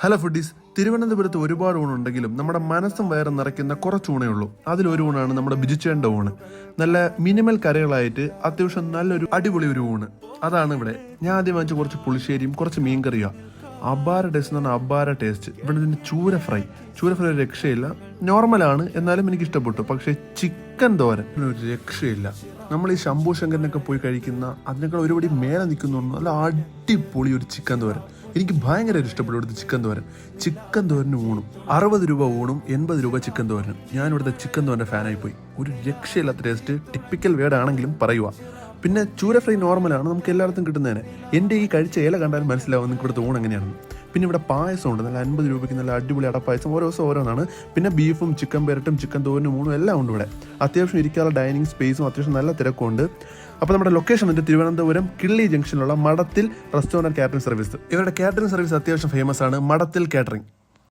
Hello foodies, തിരുവനന്തപുരത്ത് ഒരുപാട് ഊണുണ്ടെങ്കിലും നമ്മുടെ മനസ്സും വയറും നിറയ്ക്കുന്ന കുറച്ച് ഊണേ ഉള്ളൂ. അതിലൊരു ഊണാണ് നമ്മുടെ ബിജുച്ചേൻ്റെ ഊണ്. നല്ല മിനിമൽ കറികളായിട്ട് അത്യാവശ്യം നല്ലൊരു അടിപൊളി ഒരു ഊണ്. അതാണ് ഇവിടെ. ഞാൻ ആദ്യം വാങ്ങിച്ച കുറച്ച് പുളിശ്ശേരിയും കുറച്ച് മീൻ കറിയാണ്. അപാര ടേസ്റ്റ് എന്ന് പറഞ്ഞാൽ അപാര ടേസ്റ്റ്. ഇവിടെ ഇതിൻ്റെ ചൂര ഫ്രൈ ഒരു രക്ഷയില്ല. നോർമലാണ്, എന്നാലും എനിക്ക് ഇഷ്ടപ്പെട്ടു. പക്ഷേ ചിക്കൻ തോരൻ ഒരു രക്ഷയില്ല. നമ്മൾ ഈ ശംഭു ശങ്കരനൊക്കെ പോയി കഴിക്കുന്ന അതിനേക്കാൾ ഒരുപടി മേലെ നിൽക്കുന്നുണ്ട്. നല്ല അടിപൊളി ഒരു ചിക്കൻ തോരൻ. എനിക്ക് ഭയങ്കരമായിട്ട് ഇഷ്ടപ്പെട്ടു ഇവിടുത്തെ ചിക്കൻ തോരനും ഊണും. 60 രൂപ ഊണും 80 രൂപ ചിക്കൻ തോരനും. ഞാൻ ഇവിടുത്തെ ചിക്കൻ തോരൻ്റെ ഫാനായി പോയി. ഒരു രക്ഷയില്ലാത്ത ടേസ്റ്റ്. ടിപ്പിക്കൽ വേർഡാണെങ്കിലും പറയുക. പിന്നെ ചൂര ഫ്രൈ നോർമലാണ്, നമുക്ക് എല്ലായിടത്തും കിട്ടുന്നതിന്. എൻ്റെ ഈ കഴിച്ച ഇല കണ്ടാൽ മനസ്സിലാവും നിങ്ങൾക്ക് ഇവിടുത്തെ ഊണ് എങ്ങനെയാണ്. പിന്നെ ഇവിടെ പായസം ഉണ്ട്, നല്ല 50 രൂപയ്ക്ക് നല്ല അടിപൊളി അടപ്പായസം. ഓരോ ദിവസം ഓരോന്നാണ്. പിന്നെ ബീഫും ചിക്കൻ പെരട്ടും ചിക്കൻ തോരനും ഊണും എല്ലാം ഉണ്ട് ഇവിടെ. അത്യാവശ്യം ഇരിക്കാനുള്ള ഡൈനിങ് സ്പേസും അത്യാവശ്യം നല്ല തിരക്കുണ്ട്. അപ്പോൾ നമ്മുടെ ലൊക്കേഷൻ ഉണ്ട് തിരുവനന്തപുരം കിള്ളി ജംഗ്ഷനിലുള്ള മഠത്തിൽ റെസ്റ്റോറൻറ്റ് കാറ്ററിംഗ് സർവീസ്. ഇവരുടെ കാറ്ററിംഗ് സർവീസ് അത്യാവശ്യം ഫേമസ് ആണ്. മഠത്തിൽ കാറ്ററിംഗ്.